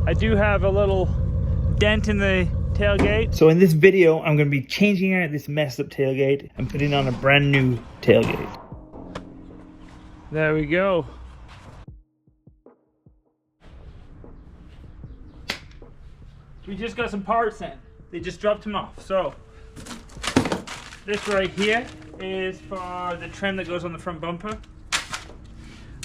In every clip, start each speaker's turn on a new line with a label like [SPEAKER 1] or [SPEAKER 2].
[SPEAKER 1] I do have a little dent in the tailgate. So in this video, I'm going to be changing out this messed up tailgate and putting on a brand new tailgate. There we go. We just got some parts in. They just dropped them off. So this right here is for the trim that goes on the front bumper.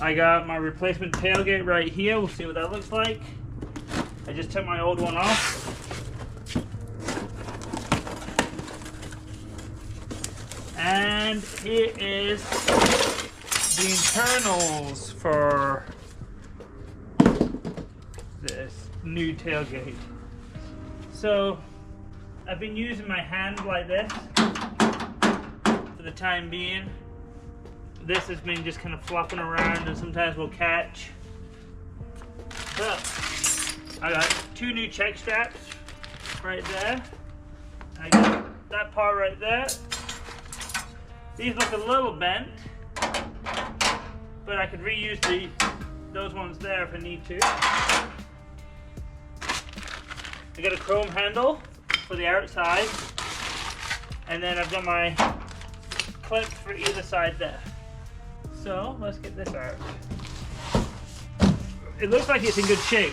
[SPEAKER 1] I got my replacement tailgate right here. We'll see what that looks like. I just took my old one off. And here is the internals for this new tailgate. So I've been using my hand like this for the time being. This has been just kind of flopping around and sometimes we'll catch. But I got 2 new check straps right there. I got that part right there. These look a little bent, but I could reuse those ones there if I need to. I got a chrome handle for the outside, and then I've got my clips for either side there. So let's get this out. It looks like it's in good shape.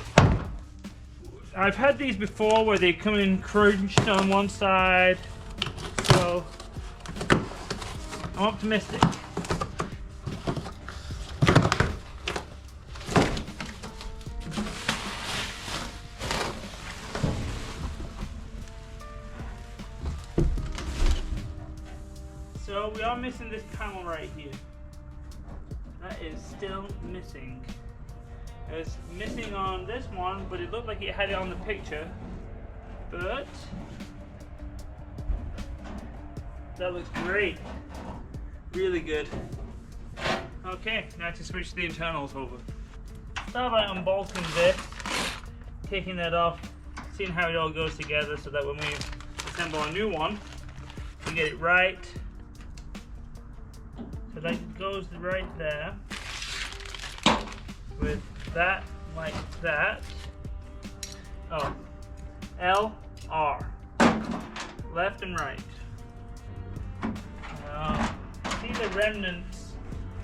[SPEAKER 1] I've had these before where they come in crunched on one side, so I'm optimistic. So we are missing this panel right here. That is still missing. It's missing on this one, but it looked like it had it on the picture. But that looks great. Really good. Okay, now to switch the internals over. Start by unbolting this, taking that off, seeing how it all goes together so that when we assemble a new one, we get it right. So that goes right there. With that, like that. Oh, L, R. Left and right. See the remnants.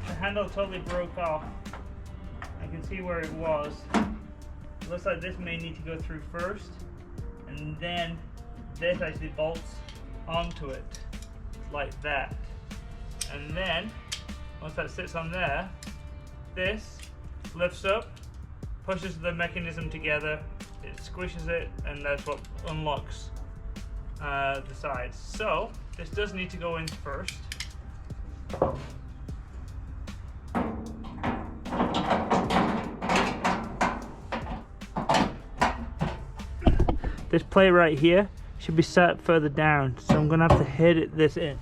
[SPEAKER 1] The handle totally broke off. I can see where it was. It looks like this may need to go through first, and then this actually bolts onto it like that. And then once that sits on there, this lifts up, pushes the mechanism together, it squishes it, and that's what unlocks the sides. So this does need to go in first. This plate right here should be set further down, so I'm gonna have to hit this in.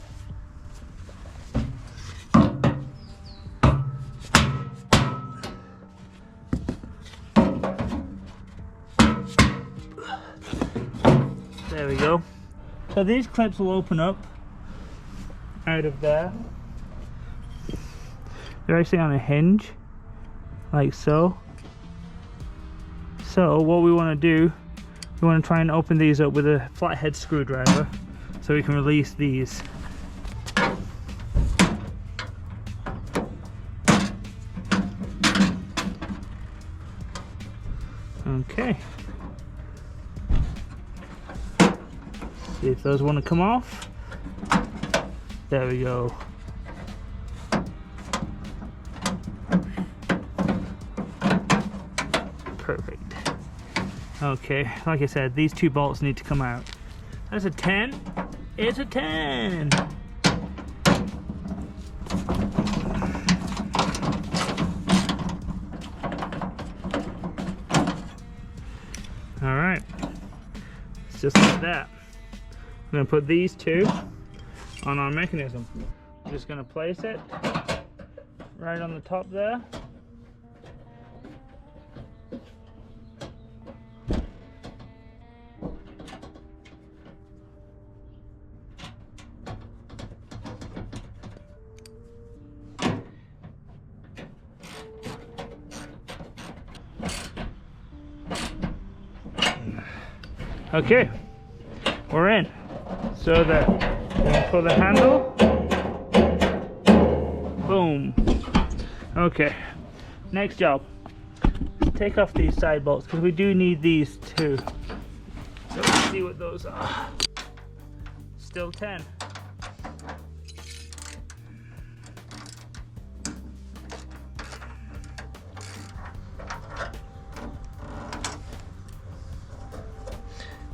[SPEAKER 1] There we go. So these clips will open up out of there. They're actually on a hinge, like so. So what we want to do, we want to try and open these up with a flathead screwdriver so we can release these. Okay. See if those want to come off. There we go. Perfect. Okay, like I said, these 2 bolts need to come out. That's a 10. It's a 10. All right. It's just like that. I'm going to put these 2 on our mechanism. I'm just going to place it right on the top there. Okay, we're in. So that for the handle, boom. Okay, next job. Take off these side bolts because we do need these too. So let's see what those are. Still 10.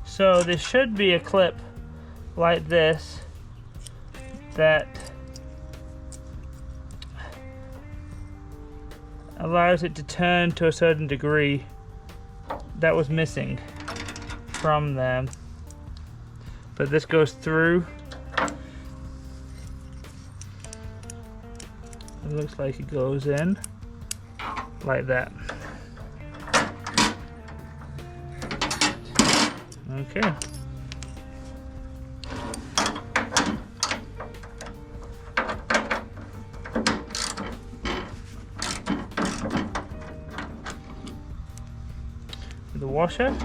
[SPEAKER 1] So there should be a clip like this that allows it to turn to a certain degree. That was missing from them, but this goes through. It looks like it goes in like that. Okay. The washer.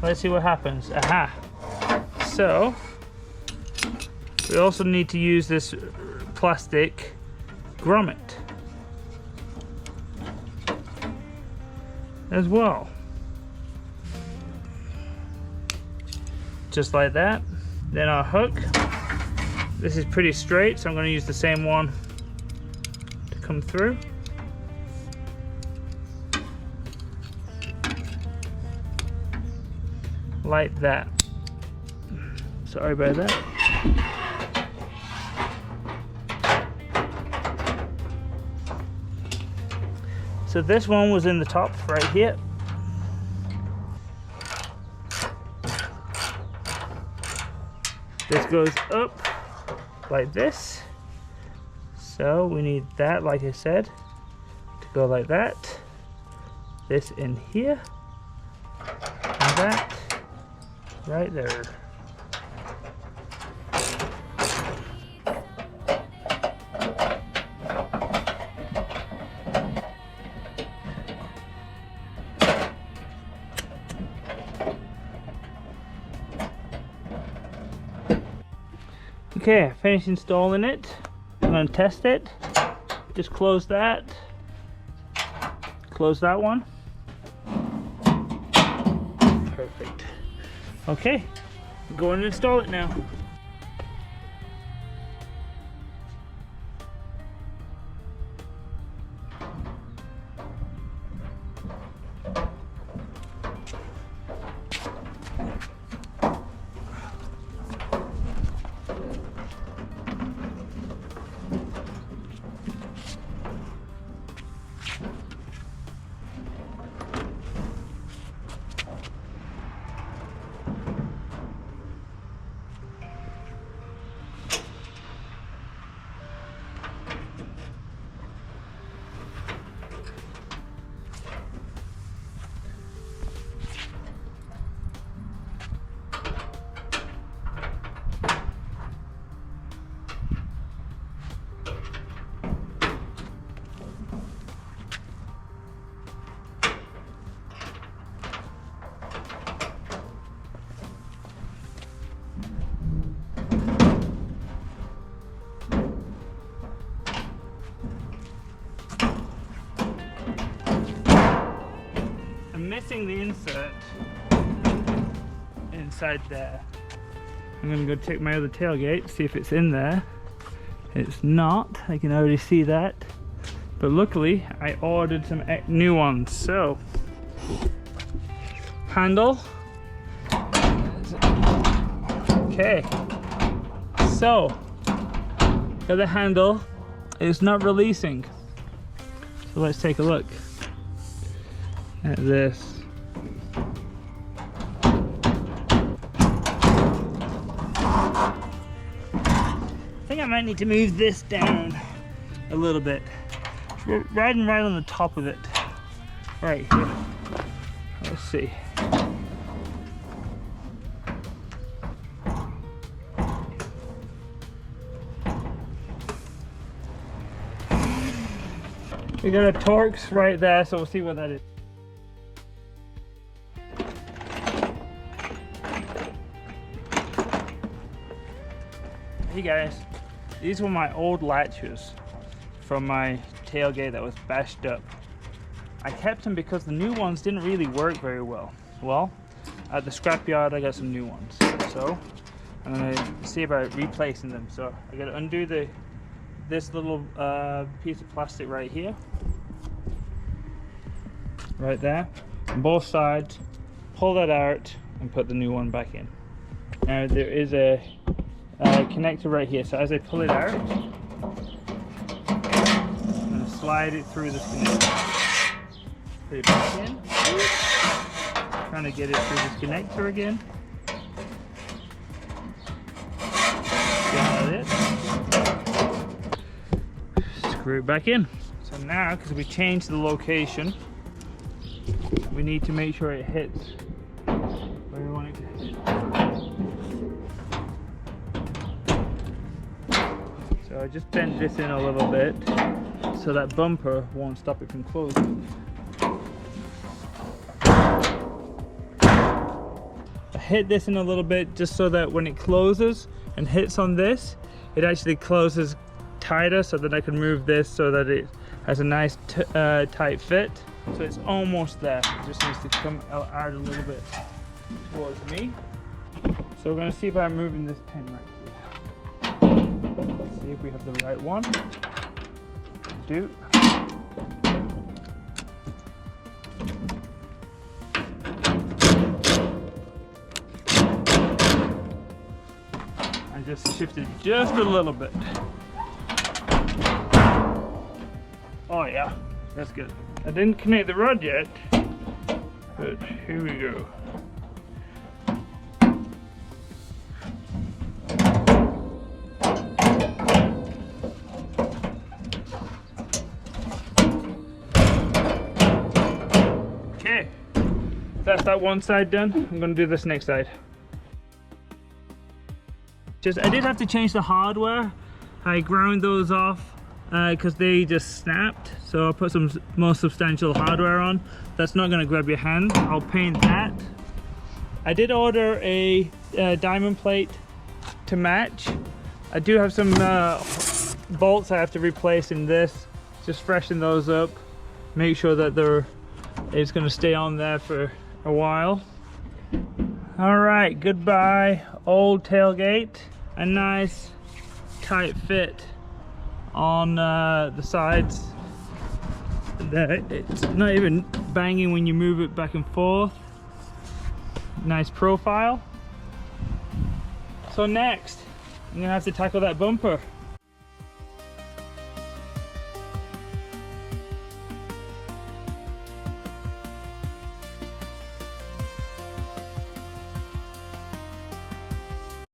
[SPEAKER 1] Let's see what happens. Aha. So we also need to use this plastic grommet as well. Just like that. Then our hook. This is pretty straight, so I'm going to use the same one to come through. Like that. Sorry about that. So this one was in the top right here. This goes up like this. So we need that, like I said, to go like that. This in here. And that right there. Okay, finished installing it. I'm going to test it. Just close that. Close that one. Perfect. Okay, I'm going to install it now. Missing the insert inside there. I'm gonna go check my other tailgate, see if it's in there. It's not, I can already see that. But luckily, I ordered some new ones. So, handle. Okay. So, the other handle is not releasing. So let's take a look at this. I think I might need to move this down a little bit. It's riding right on the top of it. Right here. Let's see. We got a Torx right there, so we'll see what that is. Hey guys, these were my old latches from my tailgate that was bashed up. I kept them because the new ones didn't really work very well. Well, at the scrapyard I got some new ones. So I'm gonna see about replacing them. So I gotta undo this little piece of plastic right here. Right there. On both sides. Pull that out and put the new one back in. Now there is a connector right here, so as I pull it out, I'm going to slide it through this connector. Put it back in. Trying to get it through this connector again. Got it. Screw it back in. So now, because we changed the location, we need to make sure it hits where we want it to hit. So I just bent this in a little bit so that bumper won't stop it from closing. I hit this in a little bit just so that when it closes and hits on this, it actually closes tighter, so that I can move this so that it has a nice tight fit. So it's almost there. It just needs to come out a little bit towards me. So we're going to see if I'm moving this pin right here. See if we have the right one. Do. I just shifted just a little bit. Oh yeah, that's good. I didn't connect the rod yet, but here we go. Okay, that's that one side done. I'm gonna do this next side. I did have to change the hardware. I ground those off because they just snapped, so I'll put some more substantial hardware on. That's not going to grab your hand. I'll paint that. I did order a diamond plate to match. I do have some bolts I have to replace in this. Just freshen those up, make sure that it's going to stay on there for a while. All right, goodbye old tailgate. A nice tight fit on the sides. It's not even banging when you move it back and forth. Nice profile. So next, I'm gonna have to tackle that bumper.